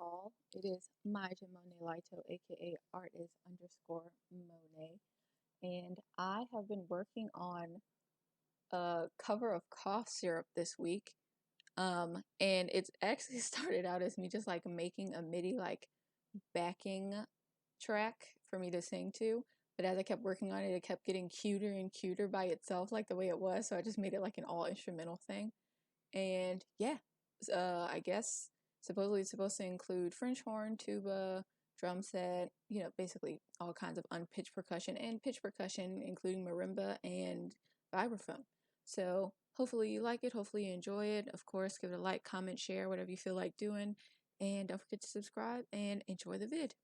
all. It is Maja Monet Lito, aka artist_Monet, and I have been working on a cover of cough syrup this week. And it's actually started out as me just like making a MIDI like backing track for me to sing to. But as I kept working on it, it kept getting cuter and cuter by itself, like the way it was. So I just made it like an all instrumental thing. And yeah, I guess supposedly it's supposed to include French horn, tuba, drum set, basically all kinds of unpitched percussion and pitch percussion, including marimba and vibraphone. So hopefully you like it, hopefully you enjoy it. Of course, give it a like, comment, share, whatever you feel like doing. And don't forget to subscribe and enjoy the vid.